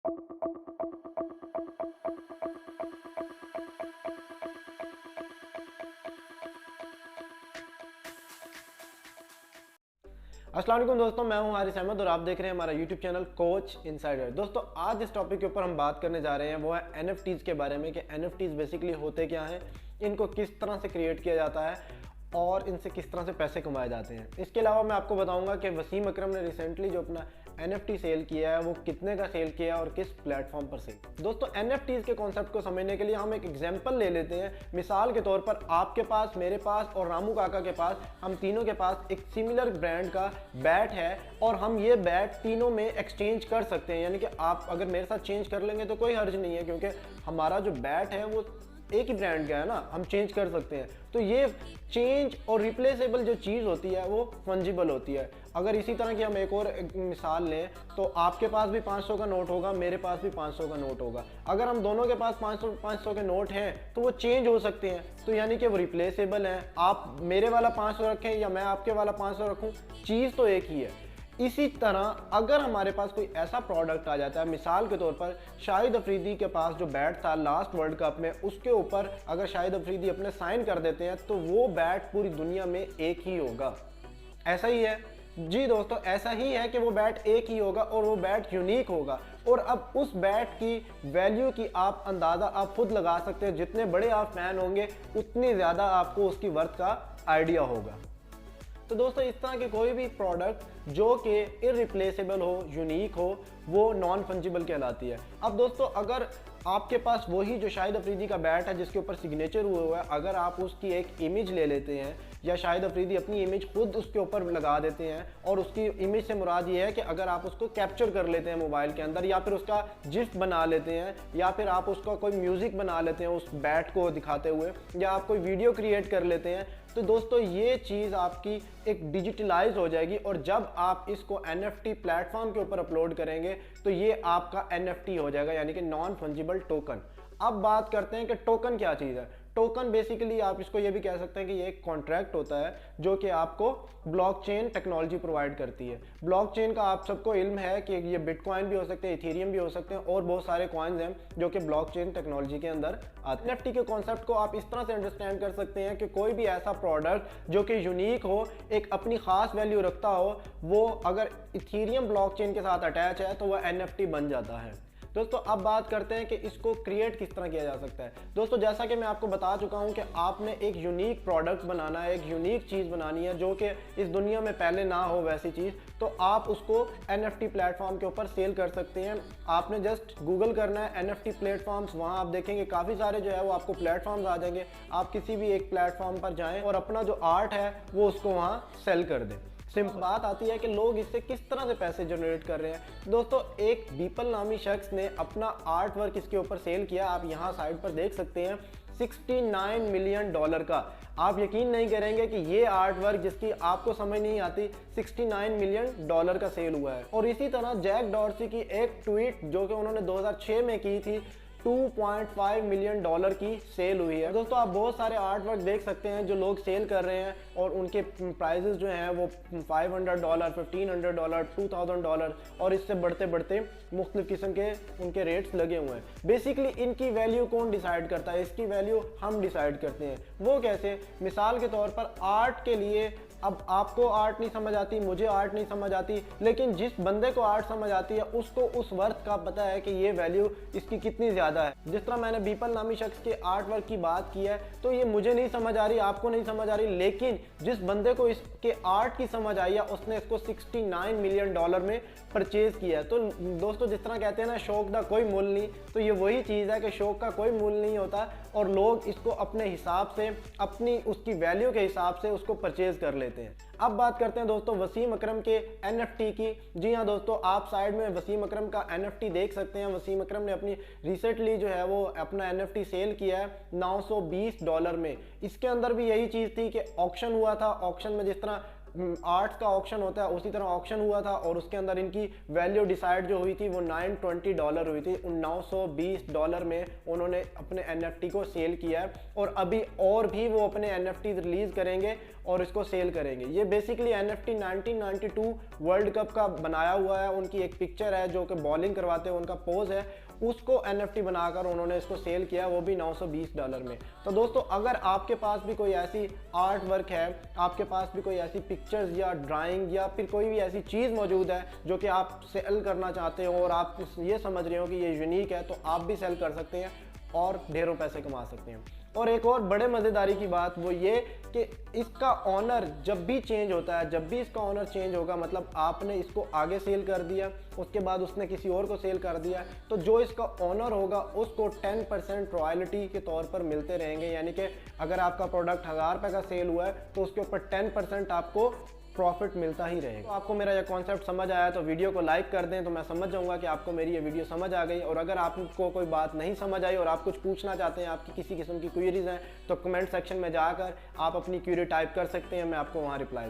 अस्सलाम वालेकुम दोस्तों, मैं हूं हारिस अहमद और आप देख रहे हैं हमारा यूट्यूब चैनल कोच इनसाइडर। दोस्तों आज इस टॉपिक के ऊपर हम बात करने जा रहे हैं वो है NFTs के बारे में कि NFTs बेसिकली होते क्या हैं, इनको किस तरह से क्रिएट किया जाता है और इनसे किस तरह से पैसे कमाए जाते हैं। इसके अलावा मैं आपको बताऊंगा कि वसीम अकरम ने रिसेंटली जो अपना NFT सेल किया है वो कितने का सेल किया और किस प्लेटफॉर्म पर सेल। दोस्तों NFTs के कॉन्सेप्ट को समझने के लिए हम एक एग्जांपल ले लेते हैं। मिसाल के तौर पर आपके पास, मेरे पास और रामू काका के पास, हम तीनों के पास एक सिमिलर ब्रांड का बैट है और हम ये बैट तीनों में एक्सचेंज कर सकते हैं। यानी कि आप अगर मेरे साथ चेंज कर लेंगे तो कोई हर्ज नहीं है, क्योंकि हमारा जो बैट है वो एक ही ब्रांड का है ना, हम चेंज कर सकते हैं। तो ये चेंज और रिप्लेसेबल जो चीज़ होती है वो फंजिबल होती है। अगर इसी तरह की हम एक और मिसाल लें तो आपके पास भी 500 का नोट होगा, मेरे पास भी 500 का नोट होगा। अगर हम दोनों के पास 500 के नोट हैं तो वो चेंज हो सकते हैं, तो यानी कि वो रिप्लेसेबल हैं। आप मेरे वाला 500 रखें या मैं आपके वाला 500 रखूँ, चीज़ तो एक ही है। इसी तरह अगर हमारे पास कोई ऐसा प्रोडक्ट आ जाता है, मिसाल के तौर पर शाहिद अफरीदी के पास जो बैट था लास्ट वर्ल्ड कप में, उसके ऊपर अगर शाहिद अफरीदी अपने साइन कर देते हैं तो वो बैट पूरी दुनिया में एक ही होगा। ऐसा ही है जी दोस्तों, ऐसा ही है कि वो बैट एक ही होगा और वो बैट यूनिक होगा। और अब उस बैट की वैल्यू की आप अंदाज़ा आप खुद लगा सकते हैं। जितने बड़े आप फैन होंगे उतनी ज़्यादा आपको उसकी वर्थ का आइडिया होगा। तो दोस्तों इस तरह के कोई भी प्रोडक्ट जो कि इररिप्लेसेबल हो, यूनिक हो, वो नॉन फंजिबल कहलाती है। अब दोस्तों अगर आपके पास वही जो शाहिद अफरीदी का बैट है जिसके ऊपर सिग्नेचर हुआ है, अगर आप उसकी एक इमेज ले लेते हैं या शाहिद अफरीदी अपनी इमेज खुद उसके ऊपर लगा देते हैं, और उसकी इमेज से मुराद ये है कि अगर आप उसको कैप्चर कर लेते हैं मोबाइल के अंदर, या फिर उसका जिफ बना लेते हैं, या फिर आप उसका कोई म्यूज़िक बना लेते हैं उस बैट को दिखाते हुए, या आप कोई वीडियो क्रिएट कर लेते हैं, तो दोस्तों ये चीज़ आपकी एक डिजिटलाइज हो जाएगी। और जब आप इसको NFT प्लेटफॉर्म के ऊपर अपलोड करेंगे तो ये आपका NFT हो जाएगा, यानी कि नॉन फंजिबल टोकन। अब बात करते हैं कि टोकन क्या चीज़ है। टोकन बेसिकली आप इसको ये भी कह सकते हैं कि ये एक कॉन्ट्रैक्ट होता है जो कि आपको ब्लॉकचेन टेक्नोलॉजी प्रोवाइड करती है। ब्लॉकचेन का आप सबको इल्म है कि ये बिटकॉइन भी हो सकते हैं, इथेरियम भी हो सकते हैं, और बहुत सारे कॉइन्स हैं जो कि ब्लॉकचेन टेक्नोलॉजी के अंदर आते हैं। NFT के कॉन्सेप्ट को आप इस तरह से अंडरस्टैंड कर सकते हैं कि कोई भी ऐसा प्रोडक्ट जो कि यूनिक हो, एक अपनी खास वैल्यू रखता हो, वो अगर इथेरियम ब्लॉकचेन के साथ अटैच है तो वह NFT बन जाता है। दोस्तों अब बात करते हैं कि इसको क्रिएट किस तरह किया जा सकता है। दोस्तों जैसा कि मैं आपको बता चुका हूं कि आपने एक यूनिक प्रोडक्ट बनाना है, एक यूनिक चीज़ बनानी है जो कि इस दुनिया में पहले ना हो वैसी चीज़, तो आप उसको NFT प्लेटफॉर्म के ऊपर सेल कर सकते हैं। आपने जस्ट गूगल करना है NFT प्लेटफॉर्म्स, वहाँ आप देखेंगे काफ़ी सारे जो है वो आपको प्लेटफॉर्म्स आ जाएंगे। आप किसी भी एक प्लेटफॉर्म पर जाएँ और अपना जो आर्ट है वो उसको वहाँ सेल कर दें। सिंपल बात आती है कि लोग इससे किस तरह से पैसे जनरेट कर रहे हैं। दोस्तों एक बीपल नामी शख्स ने अपना आर्ट वर्क इसके ऊपर सेल किया, आप यहाँ साइड पर देख सकते हैं, $69 मिलियन का। आप यकीन नहीं करेंगे कि ये आर्ट वर्क जिसकी आपको समझ नहीं आती, $69 मिलियन का सेल हुआ है। और इसी तरह जैक डॉर्सी की एक ट्वीट जो कि उन्होंने 2006 में की थी, $2.5 मिलियन की सेल हुई है। दोस्तों आप बहुत सारे आर्ट वर्क देख सकते हैं जो लोग सेल कर रहे हैं और उनके प्राइजेस जो हैं वो $500, $1,500, $2,000 और इससे बढ़ते बढ़ते मुख्तलिफ किस्म के उनके रेट्स लगे हुए हैं। बेसिकली इनकी वैल्यू कौन डिसाइड करता है? इसकी वैल्यू हम डिसाइड करते हैं। वो कैसे? मिसाल के तौर पर आर्ट के लिए, अब आपको आर्ट नहीं समझ आती, मुझे आर्ट नहीं समझ आती, लेकिन जिस बंदे को आर्ट समझ आती है उसको उस वर्थ का पता है कि ये वैल्यू इसकी कितनी ज़्यादा है। जिस तरह मैंने बीपल नामी शख्स के आर्ट वर्क की बात की है, तो ये मुझे नहीं समझ आ रही, आपको नहीं समझ आ रही, लेकिन जिस बंदे को इसके आर्ट की समझ आई है उसने इसको $69 मिलियन में परचेज किया है। तो दोस्तों जिस तरह कहते हैं ना, शौक का कोई मूल नहीं, तो ये वही चीज़ है कि शौक का कोई मूल नहीं होता और लोग इसको अपने हिसाब से, अपनी उसकी वैल्यू के हिसाब से उसको परचेज कर लेते हैं। अब बात करते हैं दोस्तों वसीम अकरम के NFT की। जी हाँ दोस्तों, आप साइड में वसीम अकरम का NFT देख सकते हैं। वसीम अकरम ने अपनी रिसेंटली जो है वो अपना NFT सेल किया है $920 में। इसके अंदर भी यही चीज़ थी कि ऑक्शन हुआ था। ऑक्शन में जिस तरह आर्ट्स का ऑक्शन होता है उसी तरह ऑक्शन हुआ था और उसके अंदर इनकी वैल्यू डिसाइड जो हुई थी वो $920 हुई थी। उन $920 में उन्होंने अपने NFT को सेल किया है और अभी और भी वो अपने NFT रिलीज करेंगे और इसको सेल करेंगे। ये बेसिकली NFT 1992 वर्ल्ड कप का बनाया हुआ है, उनकी एक पिक्चर है जो कि बॉलिंग करवाते हैं उनका पोज है, उसको NFT बनाकर उन्होंने इसको सेल किया, वो भी $920 में। तो दोस्तों अगर आपके पास भी कोई ऐसी आर्ट वर्क है, आपके पास भी कोई ऐसी पिक्चर्स या ड्राइंग या फिर कोई भी ऐसी चीज़ मौजूद है जो कि आप सेल करना चाहते हो और आप ये समझ रहे हो कि ये यूनिक है, तो आप भी सेल कर सकते हैं और ढेरों पैसे कमा सकते हैं। और एक और बड़े मज़ेदारी की बात वो ये कि इसका ऑनर जब भी चेंज होता है, जब भी इसका ऑनर चेंज होगा, मतलब आपने इसको आगे सेल कर दिया, उसके बाद उसने किसी और को सेल कर दिया, तो जो इसका ऑनर होगा उसको 10% रॉयल्टी के तौर पर मिलते रहेंगे। यानी कि अगर आपका प्रोडक्ट 1000 रुपये का सेल हुआ है तो उसके ऊपर 10% आपको प्रॉफिट मिलता ही रहेगा। तो आपको मेरा ये कॉन्सेप्ट समझ आया तो वीडियो को लाइक कर दें, तो मैं समझ जाऊंगा कि आपको मेरी ये वीडियो समझ आ गई। और अगर आपको कोई बात नहीं समझ आई और आप कुछ पूछना चाहते हैं, आपकी किसी किस्म की क्वेरीज हैं, तो कमेंट सेक्शन में जाकर आप अपनी क्वेरी टाइप कर सकते हैं, मैं आपको वहाँ रिप्लाई